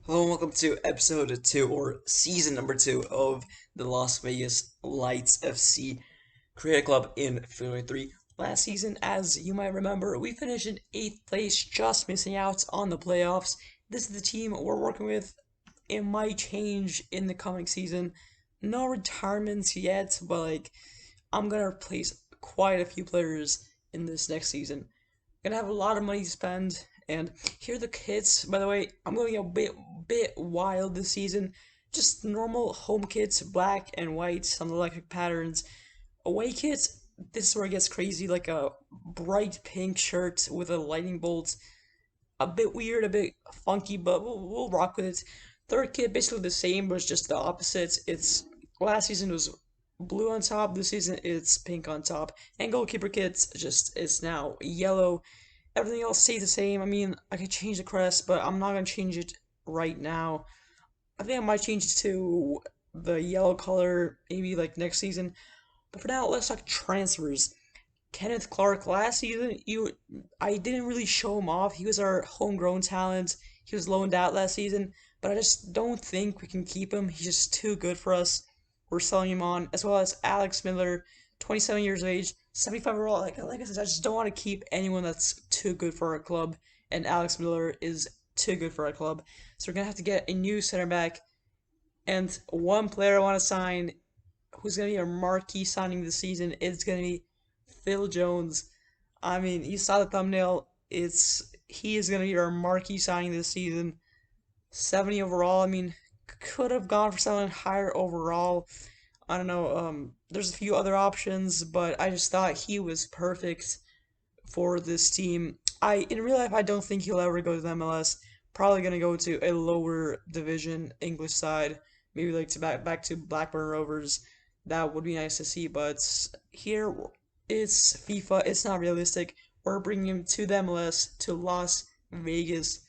Hello and welcome to episode 2 or season number 2 of the Las Vegas Lights FC Creative Club in February 3. Last season, as you might remember, we finished in 8th place, just missing out on the playoffs. This is the team we're working with. It might change in the coming season. No retirements yet, but I'm gonna replace quite a few players in this next season. Gonna have a lot of money to spend, and here are the kits. By the way, I'm going a bit wild this season. Just normal home kits, black and white, some electric patterns. Away kits, this is where it gets crazy, like a bright pink shirt with a lightning bolt. A bit weird, a bit funky, but we'll rock with it. Third kit, basically the same, but it's just the opposite. It's last season was blue on top. This season it's pink on top. And goalkeeper kits, just it's now yellow. Everything else stays the same. I mean, I could change the crest, but I'm not gonna change it right now. I think I might change it to the yellow color maybe like next season. But for now, let's talk transfers. Kenneth Clark last season, I didn't really show him off. He was our homegrown talent. He was loaned out last season, but I just don't think we can keep him. He's just too good for us. We're selling him on, as well as Alex Miller, 27 years of age, 75 overall. Like I said, I just don't want to keep anyone that's too good for our club, and Alex Miller is too good for our club. So we're gonna have to get a new center back, and one player I want to sign, who's gonna be our marquee signing this season, is gonna be Phil Jones. I mean, you saw the thumbnail. He is gonna be our marquee signing this season. 70 overall. I mean, could have gone for someone higher overall. I don't know. There's a few other options, but I just thought he was perfect for this team. In real life, I don't think he'll ever go to the MLS. Probably gonna go to a lower division English side, maybe like to back to Blackburn Rovers. That would be nice to see, but here it's FIFA. It's not realistic. We're bringing him to the MLS to Las Vegas.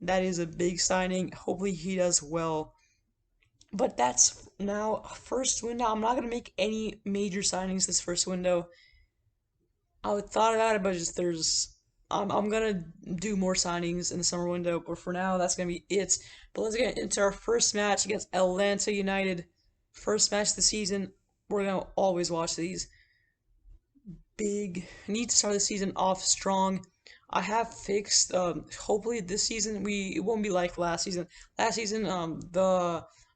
That is a big signing. Hopefully he does well. But that's now first window. I'm not gonna make any major signings this first window. I thought about it, but just I'm gonna do more signings in the summer window. But for now, that's gonna be it. But let's get into our first match against Atlanta United. First match of the season. We're gonna always watch these. Big. Need to start the season off strong. I have fixed. Hopefully this season it won't be like last season. Last season,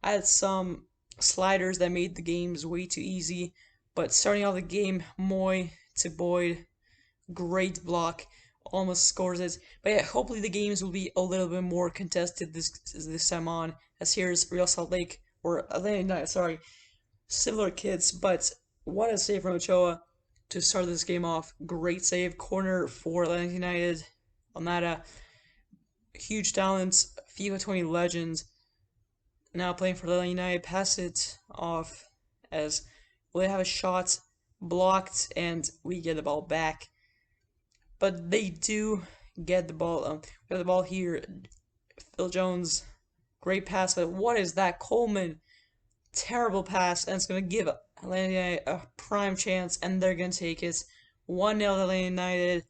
I had some sliders that made the games way too easy. But starting off the game, Moy to Boyd, great block, almost scores it. But yeah, hopefully the games will be a little bit more contested this time on. As here's Real Salt Lake or Atlanta United, sorry, similar kits. But what a save from Ochoa to start this game off. Great save, corner for Atlanta United. Almada, huge talent, FIFA 20 legend. Now playing for Atlanta United, pass it off as they have a shot blocked and we get the ball back. But they do get the ball. We have the ball here. Phil Jones, great pass, but what is that? Coleman, terrible pass, and it's gonna give Atlanta United a prime chance, and they're gonna take it. 1-0 to Atlanta United.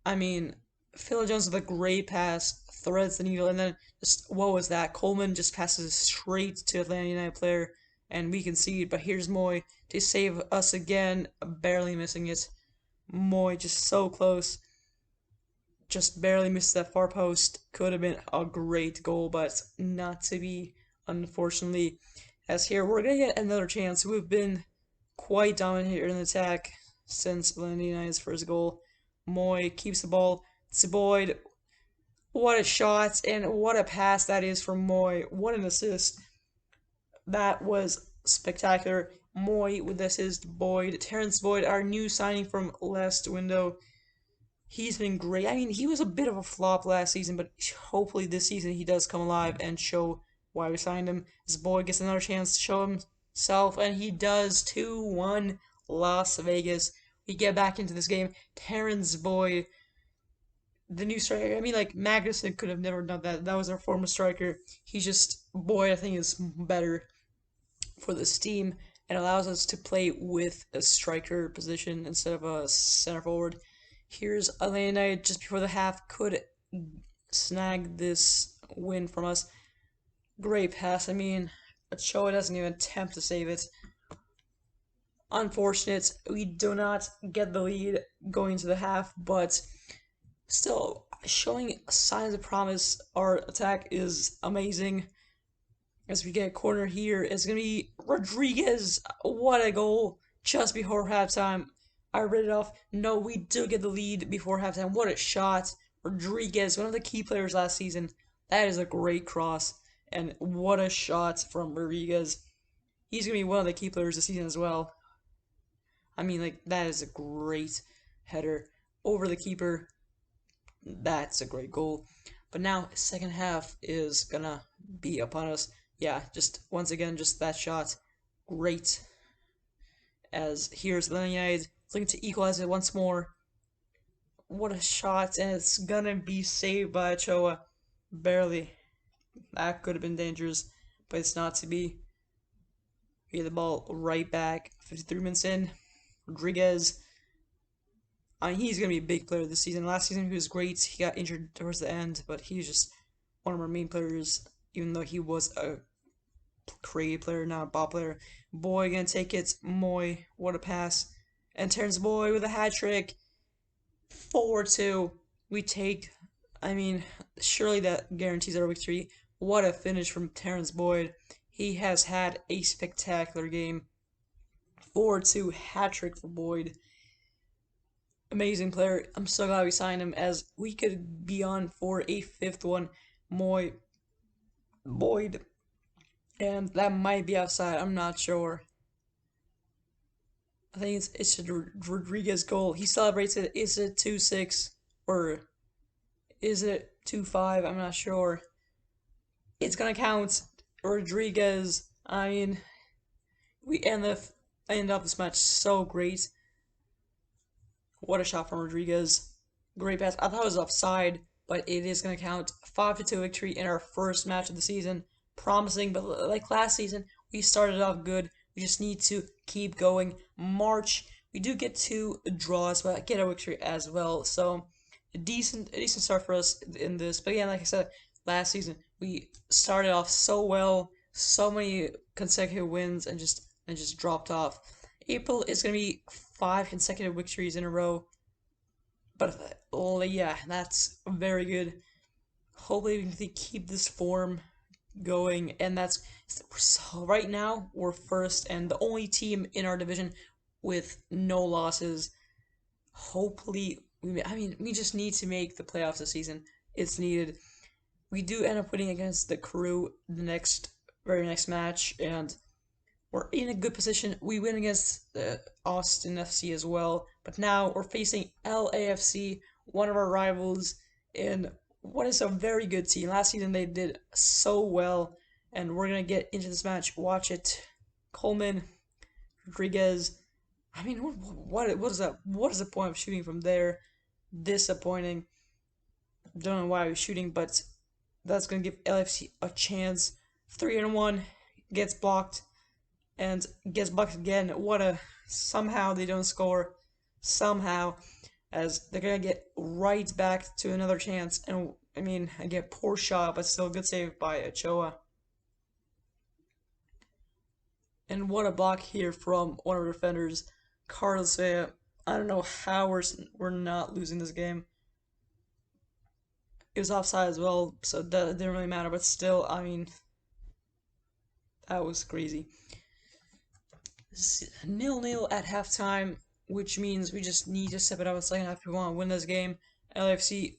I mean, Phil Jones with a great pass, threads the needle, and then just what was that? Coleman just passes straight to Atlanta United player, and we concede. But here's Moy to save us again, barely missing it. Moy just so close, just barely missed that far post. Could have been a great goal, but not to be, unfortunately. As here, we're gonna get another chance. We've been quite dominant here in the attack since Atlanta United's first goal. Moy keeps the ball. It's Boyd. What a shot and what a pass that is from Moy. What an assist. That was spectacular. Moy with the assist. Boyd. Terrence Boyd, our new signing from last window. He's been great. I mean, he was a bit of a flop last season, but hopefully this season he does come alive and show why we signed him. This boy gets another chance to show himself, and he does. 2-1 Las Vegas. We get back into this game. Terrence Boyd, the new striker. I mean, like, Magnuson could have never done that. That was our former striker. He's just, Boyd, I think, is better for this team and allows us to play with a striker position instead of a center forward. Here's Atlanta United just before the half could snag this win from us. Great pass. I mean, Ochoa doesn't even attempt to save it. Unfortunate, we do not get the lead going into the half, but still showing signs of promise. Our attack is amazing. As we get a corner here, it's gonna be Rodriguez. What a goal! Just before halftime, I read it off. No, we do get the lead before halftime. What a shot! Rodriguez, one of the key players last season. That is a great cross, and what a shot from Rodriguez. He's gonna be one of the key players this season as well. I mean, like, that is a great header over the keeper. That's a great goal. But now, second half is gonna be upon us. Yeah, just once again, just that shot. Great. As here's Atlanta United looking to equalize it once more. What a shot, and it's gonna be saved by Ochoa. Barely. That could have been dangerous, but it's not to be. We get the ball right back. 53 minutes in. Rodriguez. I mean, he's going to be a big player this season. Last season, he was great. He got injured towards the end, but he's just one of our main players, even though he was a creative player, not a ball player. Boy, going to take it. Moy, what a pass. And Terrence Boy with a hat trick. 4-2. We take, I mean, surely that guarantees our victory. What a finish from Terrence Boyd. He has had a spectacular game. 4-2 hat trick for Boyd. Amazing player. I'm so glad we signed him, as we could be on for a fifth one. Boyd, and that might be outside. I'm not sure. I think it's a Rodriguez goal. He celebrates it. Is it 2-6 or is it 2-5? I'm not sure. It's gonna count. Rodriguez. I mean, we end up this match so great. What a shot from Rodriguez. Great pass. I thought it was offside, but it is going to count. 5-2 victory in our first match of the season. Promising, but like last season, we started off good. We just need to keep going. March, we do get 2 draws, but get a victory as well. So, a decent start for us in this. But again, like I said, last season, we started off so well. So many consecutive wins and just dropped off. April is going to be 5 consecutive victories in a row. But yeah, that's very good. Hopefully we can keep this form going. And that's so right now we're first and the only team in our division with no losses. Hopefully, we just need to make the playoffs this season. It's needed. We do end up winning against the Crew the very next match, and we're in a good position. We win against the Austin FC as well, but now we're facing LAFC, one of our rivals, in what is a very good team. Last season they did so well, and we're gonna get into this match. Watch it. Coleman, Rodriguez. I mean, what is that? What is the point of shooting from there? Disappointing. Don't know why I was shooting, but that's gonna give LAFC a chance. 3-1 gets blocked. And gets blocked again. Somehow they don't score. Somehow, as they're gonna get right back to another chance. And I mean, again, poor shot, but still good save by Ochoa. And what a block here from one of our defenders, Carlos Vea. I don't know how we're not losing this game. It was offside as well, so that didn't really matter. But still, I mean, that was crazy. 0-0 at halftime, which means we just need to step it up in the second half if we want to win this game. LAFC,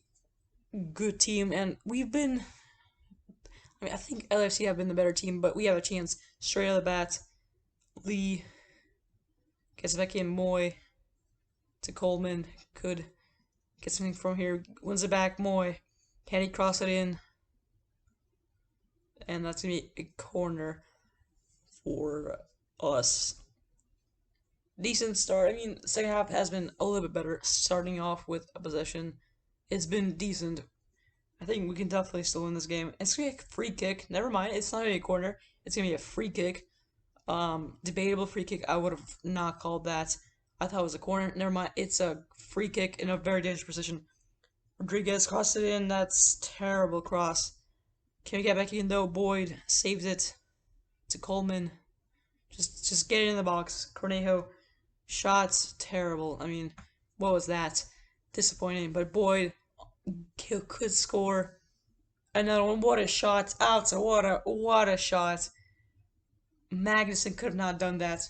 good team, and I think LAFC have been the better team, but we have a chance straight out of the bat. Lee gets back in. Moy to Coleman, could get something from here. Wins it back. Moy, can he cross it in? And that's gonna be a corner for us. Decent start. I mean, second half has been a little bit better. Starting off with a possession, it's been decent. I think we can definitely still win this game. It's gonna be a free kick. Never mind, it's not gonna be a corner. It's gonna be a free kick. Debatable free kick. I would have not called that. I thought it was a corner. Never mind. It's a free kick in a very dangerous position. Rodriguez crossed it in. That's terrible cross. Can we get back in though? Boyd saves it to Coleman. Just get it in the box. Cornejo shots terrible. I mean, what was that? Disappointing. But Boyd could score another one. What a shot! Out. What a shot! Magnuson could have not done that.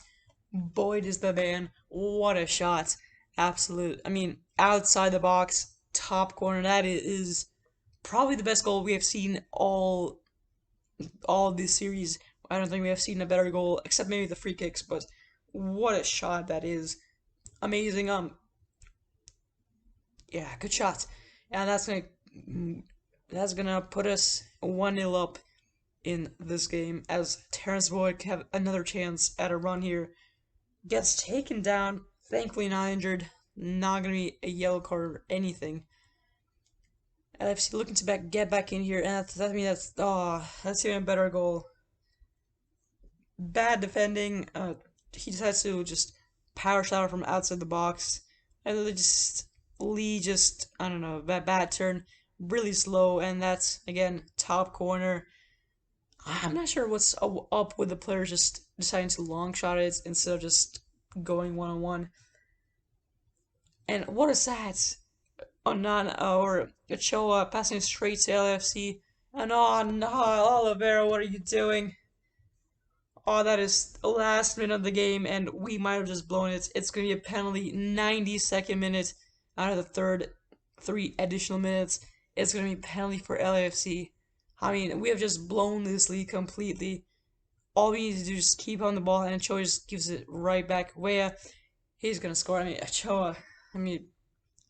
Boyd is the man. What a shot! Absolute. I mean, outside the box, top corner. That is probably the best goal we have seen all this series. I don't think we have seen a better goal, except maybe the free kicks. But what a shot that is! Amazing. Yeah, good shot. And that's gonna put us 1-0 up in this game as Terrence Boyd have another chance at a run here. Gets taken down. Thankfully not injured. Not gonna be a yellow card or anything. LFC looking to get back in here, and that's even a better goal. Bad defending. He decides to just power shot from outside the box, and then Lee just I don't know bad turn, really slow, and that's again top corner. I'm not sure what's up with the players just deciding to long shot it instead of just going 1-on-1. And what is that? Or Ochoa passing straight to LFC. And oh no, Oliveira, what are you doing? Oh, that is the last minute of the game, and we might have just blown it. It's going to be a penalty, 92nd minute out of the third 3 additional minutes. It's going to be a penalty for LAFC. I mean, we have just blown this lead completely. All we need to do is just keep on the ball, and Ochoa just gives it right back. Wea, he's going to score. I mean, Ochoa,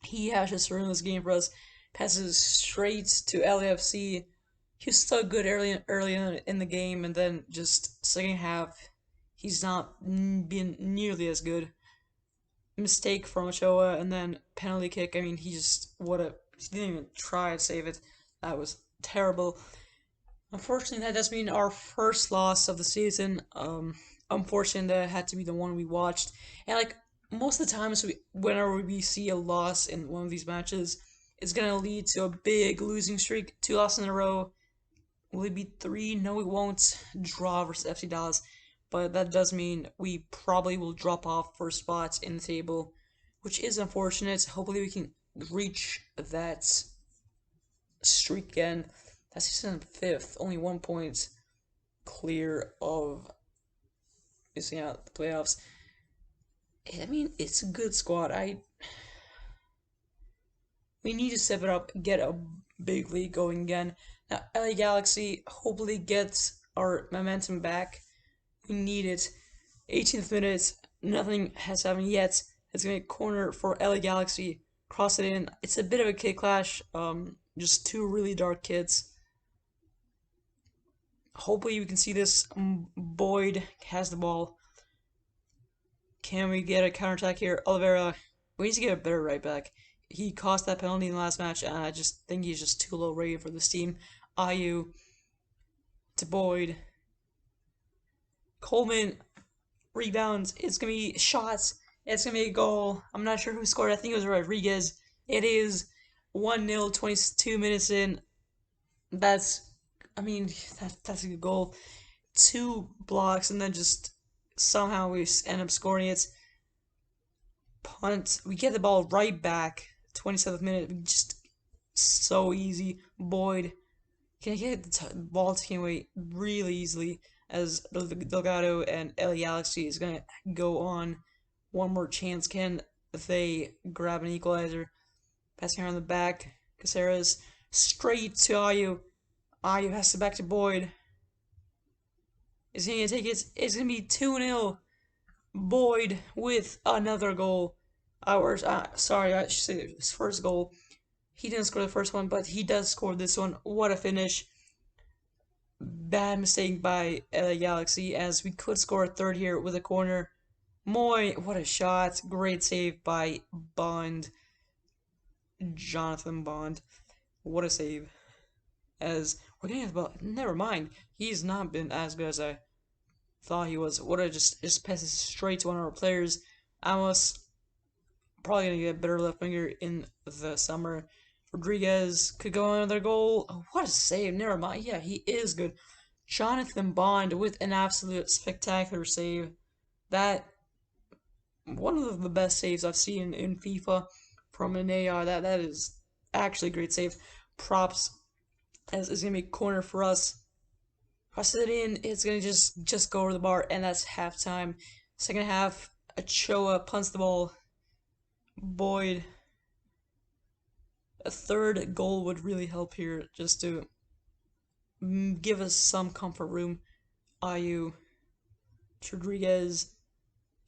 he has just ruined this game for us. Passes straight to LAFC. He was so good early in the game, and then just second half, he's not been nearly as good. Mistake from Ochoa, and then penalty kick. I mean, he didn't even try to save it. That was terrible. Unfortunately, that does mean our first loss of the season. Unfortunately, that had to be the one we watched, and like most of the times, whenever we see a loss in one of these matches, it's gonna lead to a big losing streak. 2 losses in a row. Will it be 3? No, it won't. Draw versus FC Dallas. But that does mean we probably will drop off for spots in the table, which is unfortunate. Hopefully we can reach that streak again. That's season 5th. Only 1 point clear of missing out the playoffs. I mean, it's a good squad. We need to step it up, get a big league going again. Now, LA Galaxy hopefully gets our momentum back. We need it. 18th minute, nothing has happened yet. It's going to be a corner for LA Galaxy. Cross it in. It's a bit of a kid clash. Just 2 really dark kids. Hopefully we can see this. Boyd has the ball. Can we get a counterattack here? Oliveira, we need to get a better right back. He cost that penalty in the last match, and I just think he's just too low rated for this team. Ayu to Boyd. Coleman rebounds. It's going to be shots. It's going to be a goal. I'm not sure who scored. I think it was Rodriguez. It is 1-0, 22 minutes in. That's a good goal. 2 blocks, and then just somehow we end up scoring it. Punt. We get the ball right back. 27th minute. Just so easy. Boyd can get the ball taken away really easily as Delgado and LA Galaxy is going to go on one more chance. Can they grab an equalizer? Passing around the back. Caceres straight to Ayu. Ayu has to back to Boyd. Is he going to take it? It's going to be 2-0. Boyd with another goal. Sorry, I should say his first goal. He didn't score the first one, but he does score this one. What a finish. Bad mistake by LA Galaxy, as we could score a third here with a corner. Moy, what a shot. Great save by Bond. Jonathan Bond. What a save. As we're getting the ball. Never mind. He's not been as good as I thought he was. What a just passes straight to one of our players. Amos probably gonna get a better left winger in the summer. Rodriguez could go another goal. Oh, what a save. Never mind. Yeah, he is good. Jonathan Bond with an absolute spectacular save. That one of the best saves I've seen in FIFA from an AR. That is actually a great save. Props as is gonna be a corner for us. Cross it in. It's gonna just go over the bar, and that's halftime. Second half, Ochoa punts the ball. Boyd. A third goal would really help here, just to give us some comfort room. Ayu. Rodriguez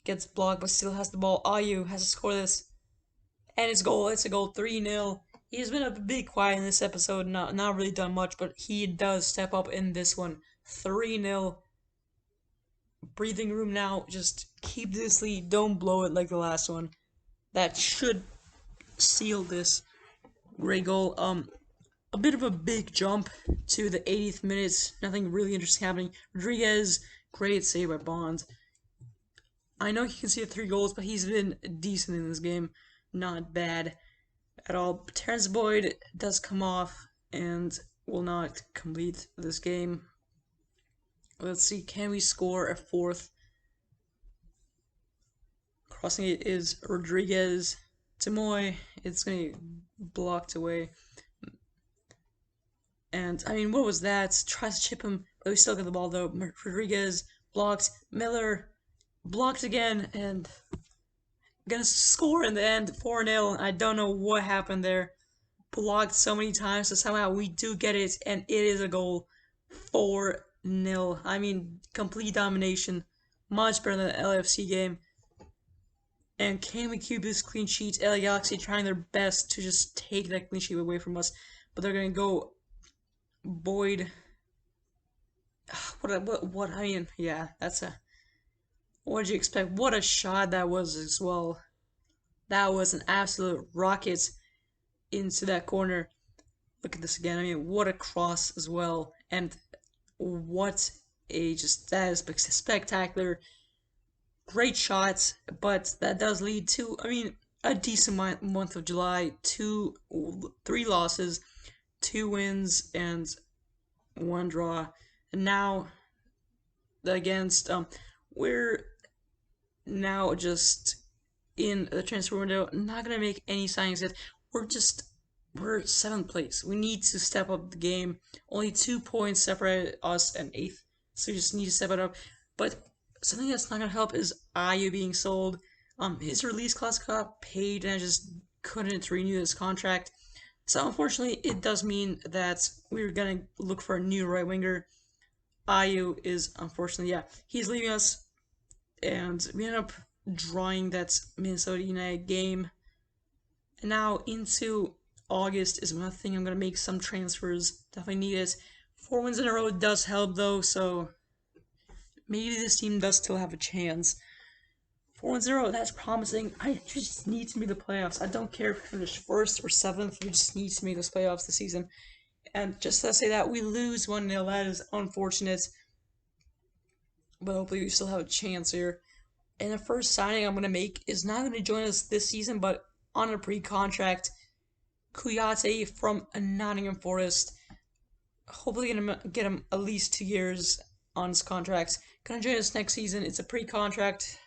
gets blocked but still has the ball. Ayu has to score this. And it's goal. It's a goal. 3-0. He's been a bit quiet in this episode, not really done much, but he does step up in this one. 3-0. Breathing room now. Just keep this lead. Don't blow it like the last one. That should seal this. Great goal. A bit of a big jump to the 80th minute. Nothing really interesting happening. Rodriguez, great save by Bond. I know he can see 3 goals, but he's been decent in this game. Not bad at all. Terrence Boyd does come off and will not complete this game. Let's see, can we score a fourth? Crossing it is Rodriguez. Tamoy, it's going to be blocked away. And, I mean, what was that? Tries to chip him, but we still get the ball, though. Rodriguez blocked. Miller blocked again, and gonna score in the end, 4-0. I don't know what happened there. Blocked so many times, so somehow we do get it, and it is a goal. 4-0. I mean, complete domination. Much better than the LAFC game. And can we keep this clean sheet? LA Galaxy trying their best to just take that clean sheet away from us. But they're gonna go Boyd. What? I mean, yeah, that's a. What did you expect? What a shot that was as well. That was an absolute rocket into that corner. Look at this again. I mean, what a cross as well. And what a that is spectacular. Great shots, but that does lead to, I mean, a decent month of July. 3 losses, 2 wins, and 1 draw. And now, against, we're now just in the transfer window, not gonna make any signings yet. We're 7th place. We need to step up the game. Only 2 points separate us and 8th, so we just need to step it up. But something that's not gonna help is Ayu being sold. His release clause got paid, and I just couldn't renew his contract. So unfortunately, it does mean that we're gonna look for a new right winger. Ayu is unfortunately, yeah, he's leaving us. And we end up drawing that Minnesota United game. And now into August is when I think I'm going to make some transfers. Definitely need it. 4 wins in a row does help though, so maybe this team does still have a chance. 4 wins in a row, that's promising. I just need to make the playoffs. I don't care if we finish 1st or 7th. We just need to make those playoffs this season. And just to say that, we lose 1-0. That is unfortunate. But hopefully we still have a chance here. And the first signing I'm going to make is not going to join us this season, but on a pre-contract. Nketiah from Nottingham Forest. Hopefully going to get him at least 2 years on his contract. Going to join us next season. It's a pre-contract.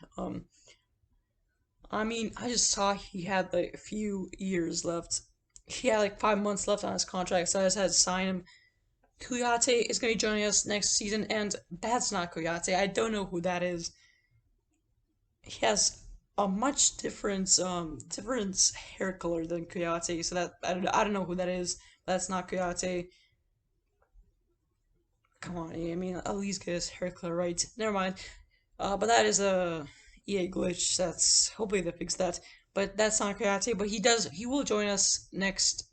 I mean, I just saw he had like a few years left. He had like 5 months left on his contract, so I just had to sign him. Nketiah is going to be joining us next season, and that's not Nketiah. I don't know who that is. He has a much different hair color than Nketiah, so that I don't know who that is. That's not Nketiah. Come on, I mean, at least get his hair color right. Never mind. But that is a EA glitch. That's hopefully they fix that. But that's not Nketiah. But he will join us next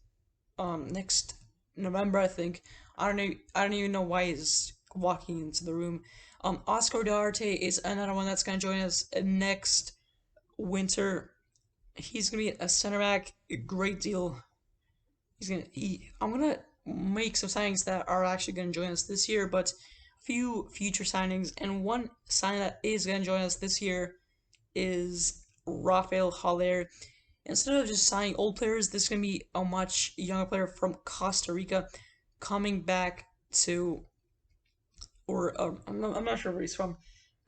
November, I think. I don't even know why he's walking into the room. Oscar Duarte is another one that's gonna join us next winter. He's gonna be a center back, a great deal. I'm gonna make some signings that are actually gonna join us this year, but a few future signings, and one signing that is gonna join us this year is Rafael Haller. instead of just signing old players, this is gonna be a much younger player from Costa Rica coming back to, or I'm not sure where he's from.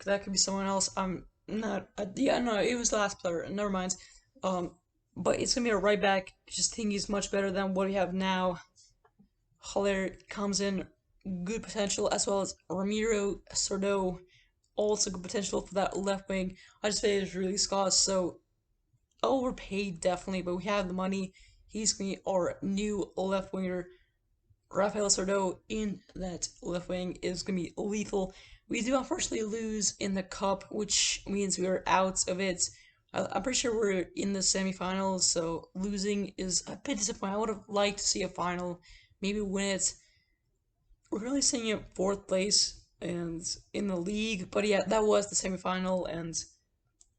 That could be someone else. I'm not. Yeah, no, it was the last player. Never mind. Um, but it's gonna be a right back. Just think he's much better than what we have now. Haller comes in, good potential, as well as Ramiro Sordo, also good potential for that left wing. I just say it's really Scott, so overpaid definitely, but we have the money. He's gonna be our new left winger. Rafael Sordo in that left wing is gonna be lethal. We do unfortunately lose in the cup, which means we are out of it. I'm pretty sure we're in the semifinals, so losing is a bit disappointing. I would have liked to see a final, maybe win it. We're currently sitting in fourth place and in the league, but yeah, that was the semifinal, and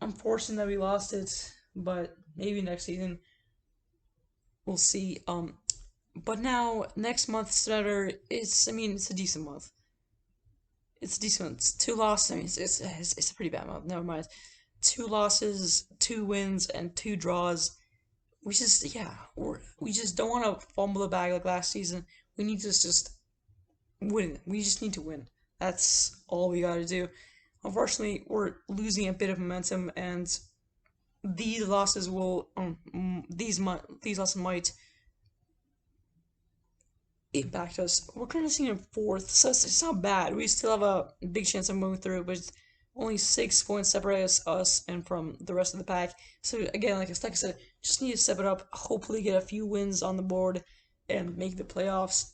unfortunate that we lost it. But maybe next season we'll see. But now next month's better. I mean, it's a decent month. It's decent. It's two losses. I mean, it's a pretty bad month. Never mind. Two losses, two wins, and two draws. We just don't want to fumble the bag like last season. We need to just win. We just need to win. That's all we got to do. Unfortunately, we're losing a bit of momentum, and these losses will these losses might impact us. We're currently sitting in fourth, so it's not bad. We still have a big chance of moving through, but it's only 6 points separate us and from the rest of the pack. So again, like I said, just need to step it up. Hopefully, get a few wins on the board and make the playoffs.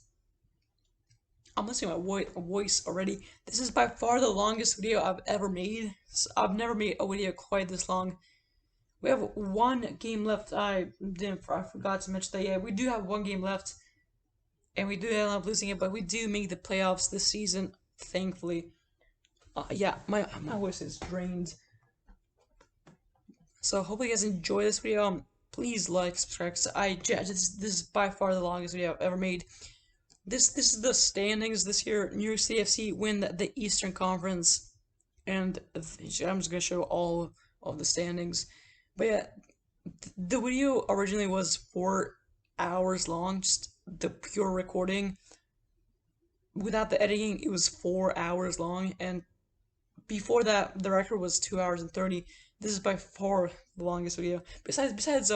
I'm losing my voice already. This is by far the longest video I've ever made. I've never made a video quite this long. We have one game left. I forgot to mention that. Yeah, we do have one game left, and we do end up losing it, but we do make the playoffs this season, thankfully. Yeah, my voice is drained. So hopefully you guys enjoy this video. Please like, subscribe. This is by far the longest video I've ever made. This is the standings this year. New York City FC win the Eastern Conference, and I'm just gonna show all of the standings. But yeah, the video originally was 4 hours long, just the pure recording. Without the editing, it was 4 hours long, and before that, the record was 2 hours and 30. This is by far the longest video. Besides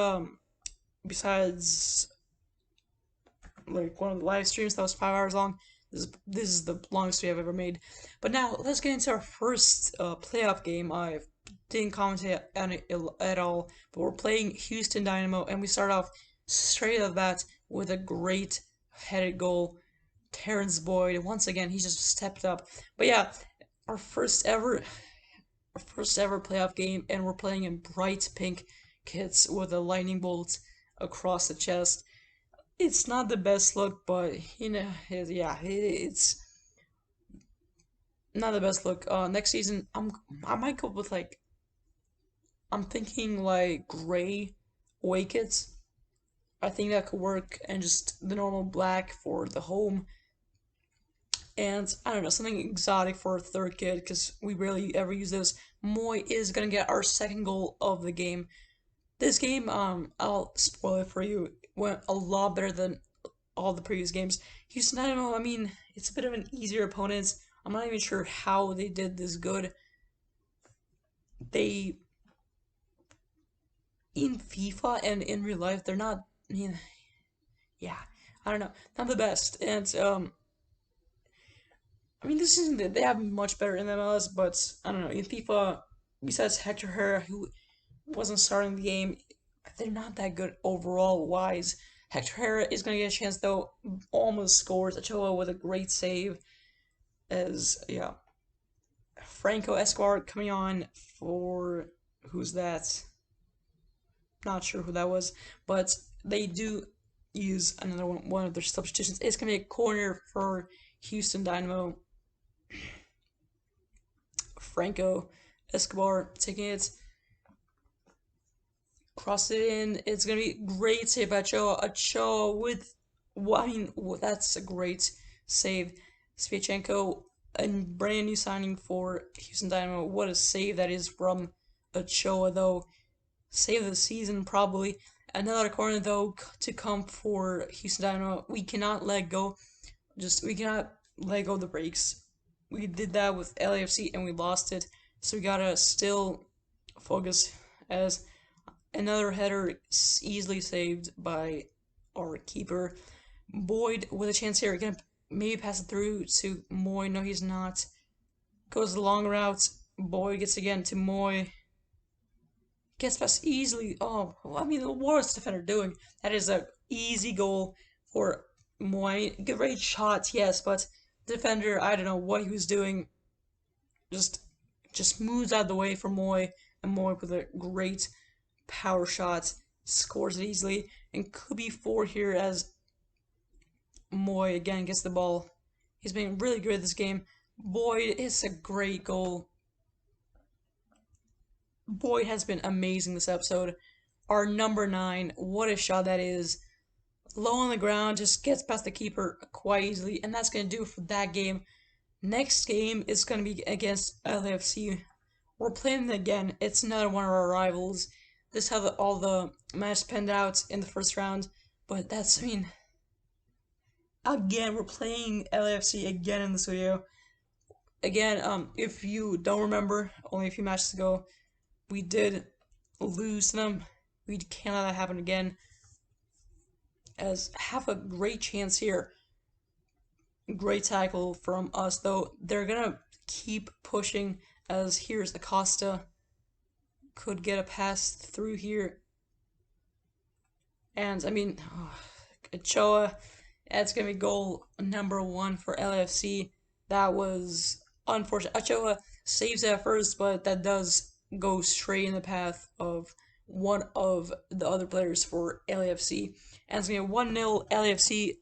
like one of the live streams that was 5 hours long. This is the longest we have ever made. But now let's get into our first playoff game. I didn't commentate on it at all, but we're playing Houston Dynamo, and we start off straight off that with a great headed goal. Terrence Boyd, once again, he just stepped up. But yeah, our first ever playoff game, and we're playing in bright pink kits with a lightning bolt across the chest. It's not the best look, but it's not the best look. Next season, I might go with like, I'm thinking like gray away kits. I think that could work, and just the normal black for the home. And I don't know, something exotic for a third kid, because we rarely ever use those. Moy is gonna get our second goal of the game. This game, I'll spoil it for you, went a lot better than all the previous games. Houston Dynamo, I mean, it's a bit of an easier opponent. I'm not even sure how they did this good. They, in FIFA and in real life, they're not, I mean, yeah, I don't know, not the best. And, I mean, this isn't, they have much better in MLS, but I don't know, in FIFA, besides Hector Herrera, who wasn't starting the game, they're not that good overall wise. Hector Herrera is going to get a chance though, almost scores. Ochoa with a great save. As, yeah. Franco Escobar coming on for, who's that? Not sure who that was, but they do use another one of their substitutions. It's going to be a corner for Houston Dynamo. Franco Escobar taking it. Cross it in. It's gonna be great save by Ochoa. Ochoa with, I mean, that's a great save. Sviatchenko, a brand new signing for Houston Dynamo. What a save that is from Ochoa, though. save the season probably. Another corner though to come for Houston Dynamo. We cannot let go. We cannot let go of the breaks. We did that with LAFC and we lost it. So we gotta still focus as another header easily saved by our keeper. Boyd with a chance here. Gonna maybe pass it through to Moy. No, he's not. Goes the long route. Boyd gets again to Moy. Gets past easily. Oh, I mean, what is the defender doing? That is a easy goal for Moy. Great shot, yes, but defender, I don't know what he was doing. Just moves out of the way for Moy, and Moy with a great power shot scores it easily, and could be 4 here as Moy again gets the ball. He's been really good this game. Boyd is a great goal. Boyd has been amazing this episode. Our number 9, what a shot that is. Low on the ground, just gets past the keeper quite easily, and that's going to do it for that game. Next game is going to be against LAFC. We're playing them again. It's another one of our rivals. This is how all the matches panned out in the first round, but that's, I mean, again, we're playing LAFC again in this video. Again, if you don't remember, only a few matches ago, we did lose to them. We can't let that happen again. As have a great chance here. Great tackle from us, though. They're gonna keep pushing as here's Acosta. Could get a pass through here. And, I mean, Ochoa, that's gonna be goal number 1 for LAFC. That was unfortunate. Ochoa saves it at first, but that does go straight in the path of one of the other players for LAFC. And it's going to be 1-0 LAFC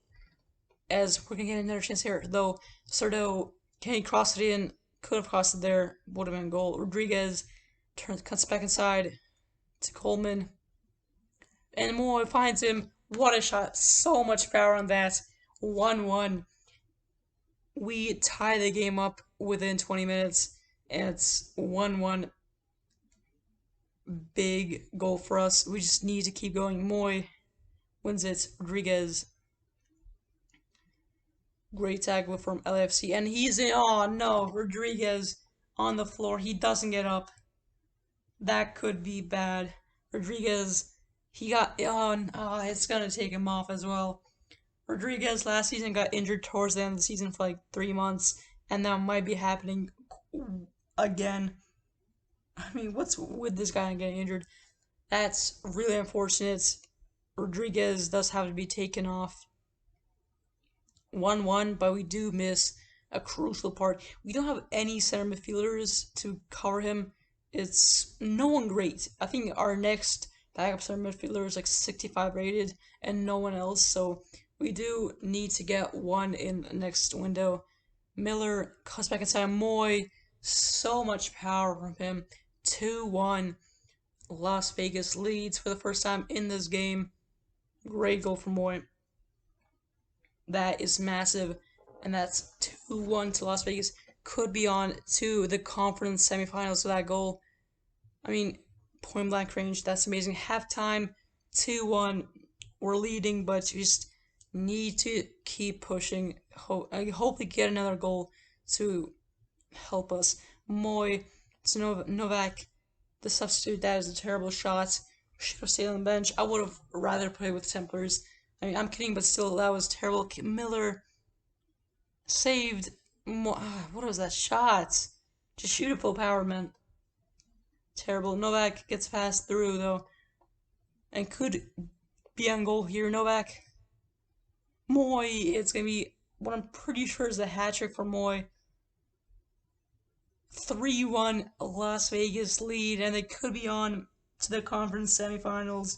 as we're going to get another chance here. Though, Serdo, can he cross it in? Could have crossed it there. Would have been a goal. Rodriguez cuts back inside to Coleman. And Moy finds him. What a shot. So much power on that. 1-1. We tie the game up within 20 minutes. And it's 1-1. Big goal for us. We just need to keep going. Moy wins it. Rodriguez. Great tackle from LAFC. And he's in. Oh no. Rodriguez on the floor. He doesn't get up. That could be bad. Rodriguez. He got. Oh, it's going to take him off as well. Rodriguez last season got injured towards the end of the season for like 3 months. And that might be happening again. I mean, what's with this guy getting injured? That's really unfortunate. Rodriguez does have to be taken off. 1-1, but we do miss a crucial part. We don't have any center midfielders to cover him. It's no one great. I think our next backup center midfielder is like 65 rated and no one else. So we do need to get one in the next window. Miller cuts back inside. Moy, so much power from him. 2-1. Las Vegas leads for the first time in this game. Great goal from Moy. That is massive. And that's 2-1 to Las Vegas. Could be on to the conference semifinals with that goal. I mean, point blank range. That's amazing. Halftime, 2-1. We're leading, but just need to keep pushing. Hopefully get another goal to help us. Moy to Novak, the substitute. That is a terrible shot. Should have stayed on the bench. I would have rather played with Templars. I mean, I'm kidding, but still, that was terrible. Miller saved. What was that shot? Just shoot it full power, man. Terrible. Novak gets passed through, though, and could be on goal here. Novak. Moy. It's going to be what I'm pretty sure is a hat trick for Moy. 3-1 Las Vegas lead, and they could be on to the conference semifinals.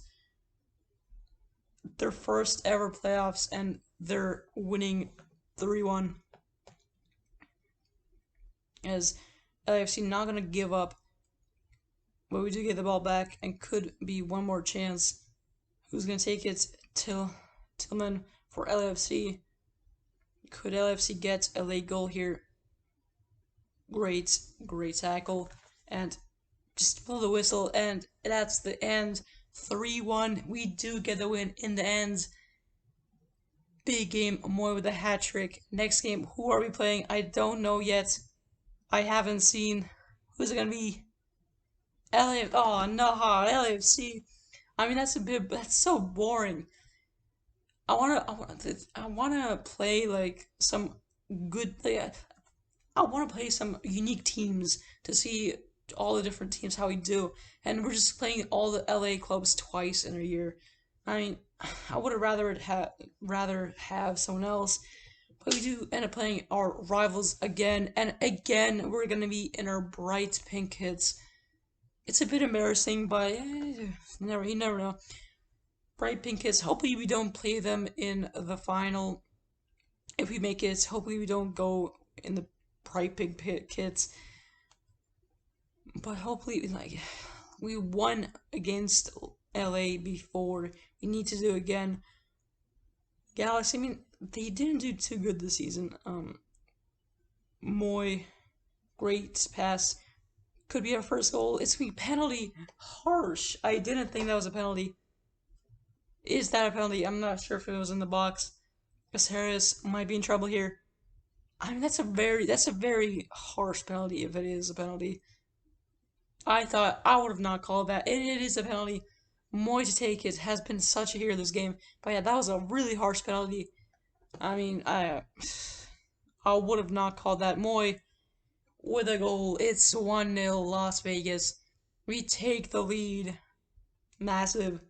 Their first ever playoffs, and they're winning 3-1. As LAFC not going to give up, but we do get the ball back, and could be one more chance. Who's going to take it? Tillman for LAFC. Could LAFC get a late goal here? Great tackle. And just blow the whistle, and that's the end. 3-1. We do get the win in the end. Big game, Moy with a hat trick. Next game, who are we playing? I don't know yet. I haven't seen. Who's it gonna be? LA. Oh no, LAFC. I mean, that's so boring. I wanna play like some good. I want to play some unique teams to see all the different teams how we do, and we're just playing all the LA clubs twice in a year. I mean, I would have rather have someone else, but we do end up playing our rivals again, and again we're gonna be in our bright pink kits. It's a bit embarrassing, but you never know. Bright pink kits. Hopefully we don't play them in the final. If we make it, hopefully we don't go in the bright pink kits. But hopefully, like, we won against LA before. We need to do it again. Galaxy, I mean, they didn't do too good this season. Moy, great pass. Could be our first goal. It's gonna be penalty. Harsh. I didn't think that was a penalty. Is that a penalty? I'm not sure if it was in the box. Harris might be in trouble here. I mean, that's a very harsh penalty if it is a penalty. I thought I would have not called that. It is a penalty. Moy to take it has been such a hero this game. But yeah, that was a really harsh penalty. I mean, I would have not called that. Moy with a goal. It's 1-0 Las Vegas. We take the lead. Massive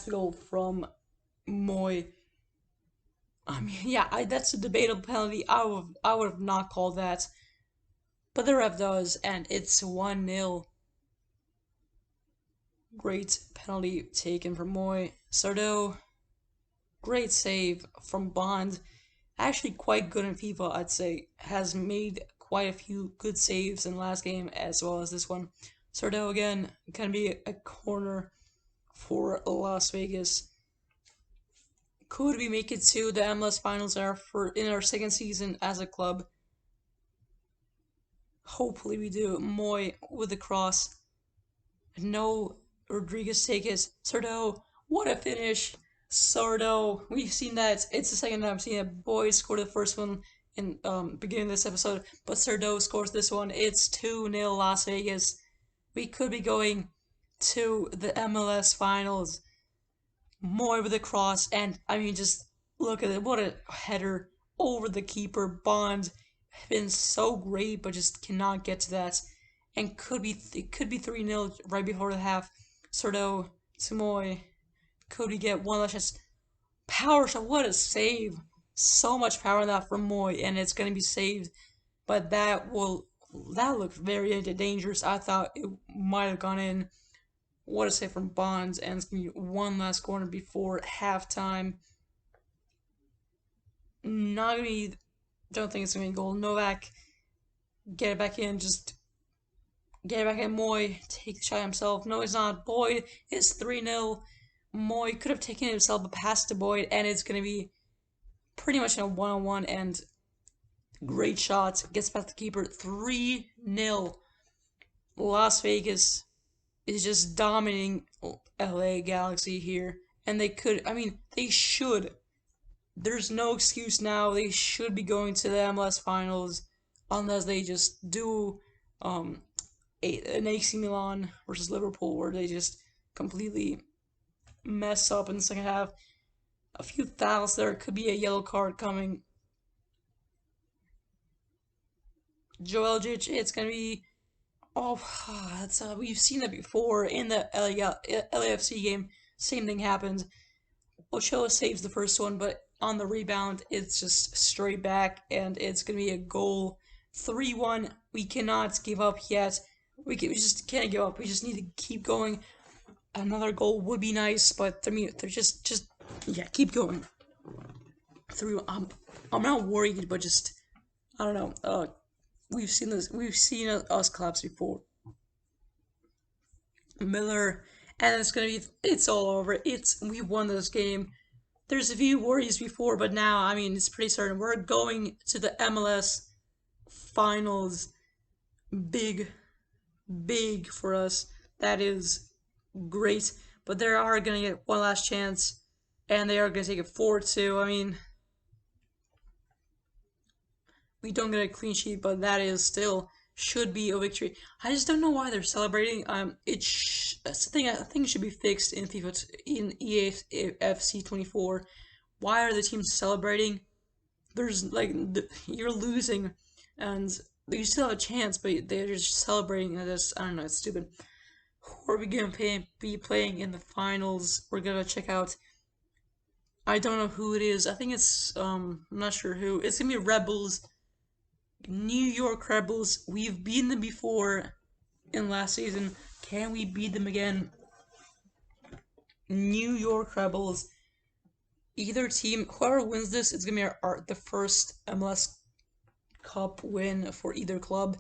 goal from Moy. I mean, yeah, that's a debatable penalty. I would have not called that, but the ref does, and it's 1-0. Great penalty taken from Moy. Sardo, great save from Bond. Actually, quite good in FIFA, I'd say. Has made quite a few good saves in the last game as well as this one. Sardo again, gonna be a corner for Las Vegas. Could we make it to the MLS finals in our second season as a club? Hopefully we do. Moy with the cross. No, Rodriguez take it. Sardo, what a finish. Sardo, we've seen that. It's the second time I've seen it. Boy scored the first one in beginning of this episode, but Sardo scores this one. It's 2-0 Las Vegas. We could be going to the MLS finals. Moy with a cross, and I mean, just look at it. What a header over the keeper. Bond been so great, but just cannot get to that. And it could be 3-0 right before the half. Sardo to Moy. Could we get one last chance? Power shot. What a save! So much power in that from Moy, and it's gonna be saved. But that looked very dangerous. I thought it might have gone in. What a save from Bonds, and it's going to be one last corner before halftime. Not going to be, don't think it's going to be a goal. Novak, get it back in, just get it back in. Moy, take the shot himself. No, it's not. Boyd, it's 3-0. Moy could have taken it himself, but passed to Boyd, and it's going to be pretty much a one-on-one, and great shot. Gets past the keeper. 3-0. Las Vegas is just dominating LA Galaxy here. And they should. There's no excuse now. They should be going to the MLS finals unless they just do an AC Milan versus Liverpool where they just completely mess up in the second half. A few fouls there. Could be a yellow card coming. Joeljic, it's going to be... Oh, we've seen that before in the LAFC game. Same thing happened. Ochoa saves the first one, but on the rebound, it's just straight back, and it's going to be a goal. 3-1. We cannot give up yet. We just can't give up. We just need to keep going. Another goal would be nice, but they're just yeah, keep going. I'm not worried, but just I don't know. We've seen this. We've seen us collapse before. Miller, and it's all over. We won this game. There's a few worries before, but now, I mean, it's pretty certain. We're going to the MLS finals. Big big for us. That is great. But they are going to get one last chance, and they are going to take it 4-2. I mean, we don't get a clean sheet, but that is still should be a victory. I just don't know why they're celebrating. That's the thing. I think it should be fixed in FIFA in EAFC 24. Why are the teams celebrating? There's like you're losing, and you still have a chance, but they're just celebrating. And just I don't know. It's stupid. Who are we gonna be playing in the finals? We're gonna check out. I don't know who it is. I think it's I'm not sure who. It's gonna be Rebels, New York Rebels. We've beaten them before in last season. Can we beat them again? New York Rebels. Either team, whoever wins this, it's gonna be the first MLS Cup win for either club.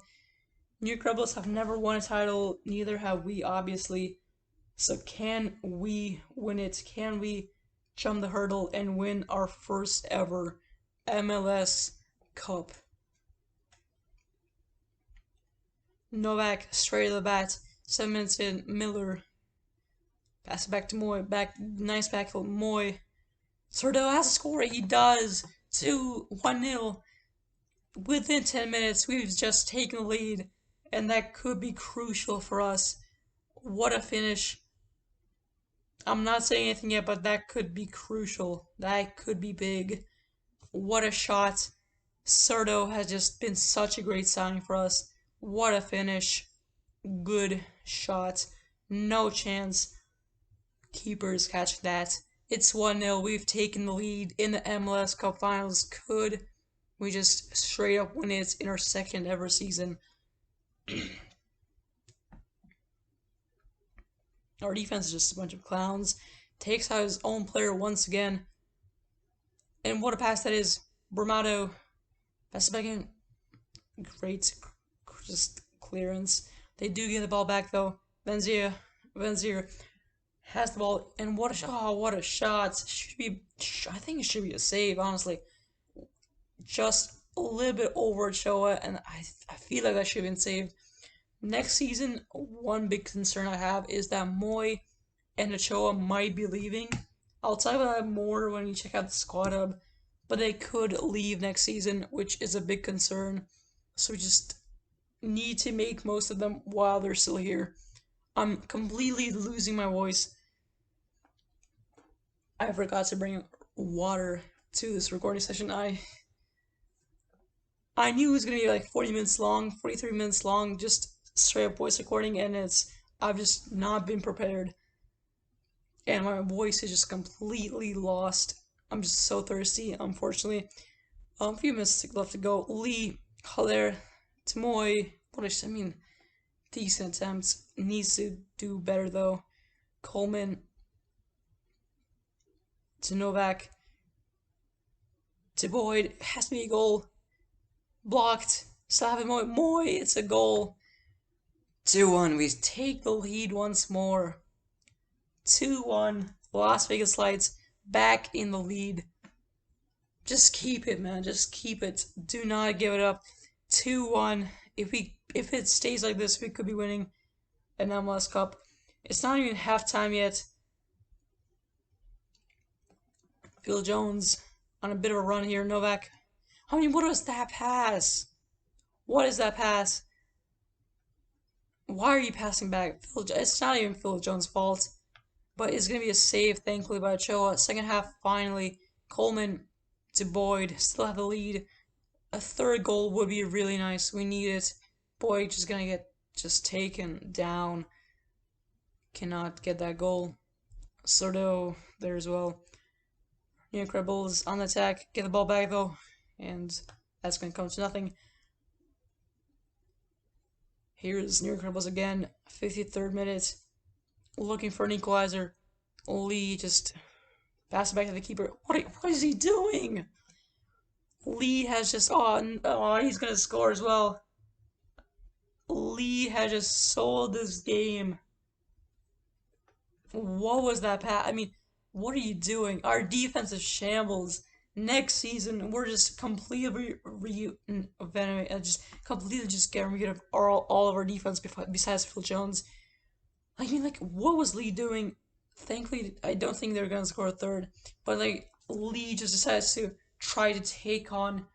New York Rebels have never won a title, neither have we, obviously. So can we win it? Can we jump the hurdle and win our first ever MLS Cup? Novak straight to the bat. 7 minutes in. Miller. Pass it back to Moy. Nice backfield. Moy. Sordo has to score. He does. 1-0. Within 10 minutes, we've just taken the lead, and that could be crucial for us. What a finish. I'm not saying anything yet, but that could be crucial. That could be big. What a shot. Sordo has just been such a great signing for us. What a finish. Good shot. No chance. Keepers catch that. It's 1-0. We've taken the lead in the MLS Cup Finals. Could we just straight up win it in our second ever season? Our defense is just a bunch of clowns. Takes out his own player once again. And what a pass that is. Bramado. Pass it back in. Great. Just clearance. They do get the ball back though. Benzema has the ball, and what a shot! Oh, what a shot! Should be, I think it should be a save, honestly. Just a little bit over Ochoa, and I feel like that should have been saved. Next season, one big concern I have is that Moy and Ochoa might be leaving. I'll talk about that more when we check out the squad hub, but they could leave next season, which is a big concern. So we just need to make most of them while they're still here. I'm completely losing my voice. I forgot to bring water to this recording session. I knew it was gonna be like 40 minutes long, 43 minutes long, just straight up voice recording, and I've just not been prepared, and my voice is just completely lost. I'm just so thirsty, unfortunately. A few minutes left to go. Lee, Haller, Tamoy. I mean, decent attempts. Needs to do better though. Coleman to Novak to Boyd. Has to be a goal. Blocked. Slaven Moy. It's a goal. 2-1. We take the lead once more. 2-1. Las Vegas Lights back in the lead. Just keep it, man. Just keep it. Do not give it up. 2-1. If it stays like this, we could be winning an MLS Cup. It's not even halftime yet. Phil Jones on a bit of a run here. Novak. I mean, what is that pass? What is that pass? Why are you passing back? It's not even Phil Jones' fault, but it's going to be a save, thankfully, by Ochoa. Second half, finally. Coleman to Boyd. Still have the lead. A third goal would be really nice. We need it. Boyd just going to get taken down. Cannot get that goal. Sordo there as well. New York Rebels on the attack. Get the ball back though. And that's going to come to nothing. Here's New York Rebels again. 53rd minute. Looking for an equalizer. Lee just pass it back to the keeper. What is he doing? Lee has just... Oh, he's going to score as well. Lee has just sold this game. What was that pass? I mean, what are you doing? Our defense is shambles. Next season, we're just completely venom and just completely just get rid of all of our defense besides Phil Jones. I mean, like, what was Lee doing? Thankfully, I don't think they're gonna score a third, but like Lee just decides to try to take on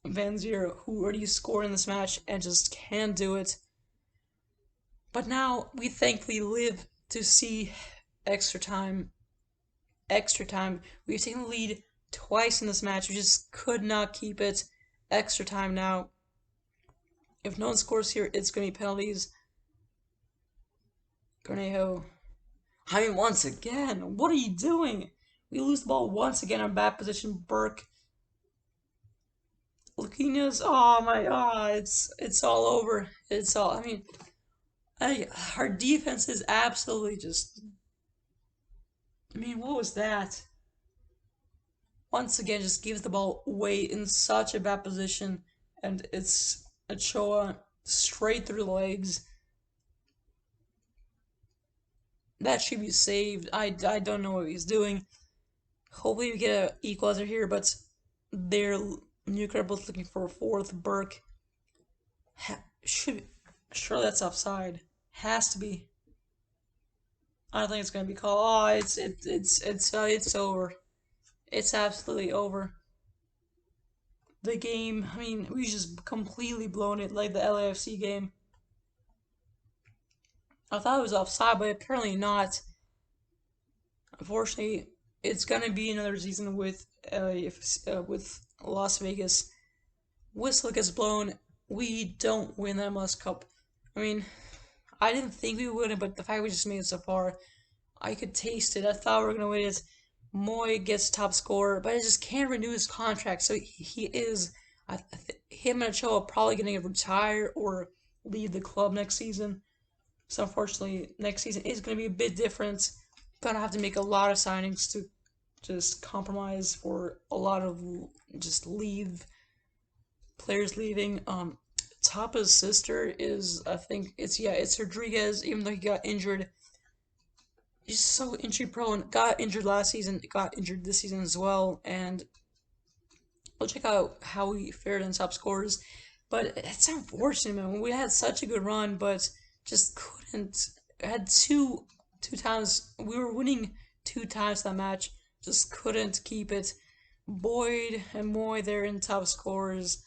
Van Zier, who already scored in this match and just can't do it. But now we thankfully live to see extra time. Extra time. We've taken the lead twice in this match. We just could not keep it. Extra time now. If no one scores here, it's going to be penalties. Cornejo. I mean, once again, what are you doing? We lose the ball once again in bad position. Burke. Luquinhas. Oh my god, it's all over. It's all. I mean, our defense is absolutely just. I mean, what was that? Once again, just gives the ball away in such a bad position, and it's Ochoa straight through the legs. That should be saved. I don't know what he's doing. Hopefully we get an equalizer here, but they're Newcastle both looking for a fourth. Burke should sure that's offside. Has to be. I don't think it's gonna be called. Oh, it's over. It's absolutely over. The game. I mean, we just completely blown it like the LAFC game. I thought it was offside, but apparently not. Unfortunately, it's gonna be another season with Las Vegas. Whistle gets blown. We don't win the MLS Cup. I mean, I didn't think we would, but the fact we just made it so far, I could taste it. I thought we were gonna win it. Moy gets top scorer, but I just can't renew his contract. So he is. Him and Ochoa are probably gonna retire or leave the club next season. So unfortunately, next season is gonna be a bit different. Gonna have to make a lot of signings to just compromise for a lot of just leave players leaving. Tapa's sister is, I think it's Rodriguez. Even though he got injured, he's so injury prone. Got injured last season. Got injured this season as well. And we'll check out how he fared in top scores. But it's unfortunate, man. We had such a good run, but just couldn't. Had two times we were winning 2 times that match. Just couldn't keep it. Boyd and Moy, they're in top scorers.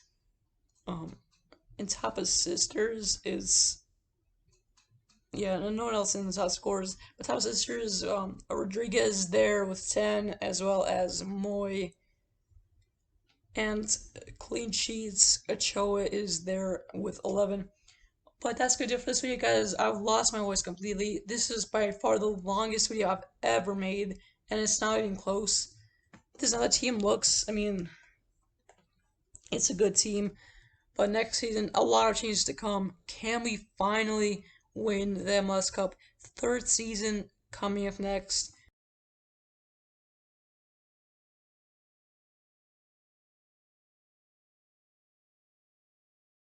And Tapa's sisters is no one else in the top scorers. But Tapa's sisters, Rodriguez there with 10, as well as Moy. And clean sheets, Ochoa is there with 11. But that's gonna do it for this video, guys. I've lost my voice completely. This is by far the longest video I've ever made, and it's not even close. This is how the team looks. I mean, it's a good team. But next season, a lot of changes to come. Can we finally win the MLS Cup? Third season coming up next.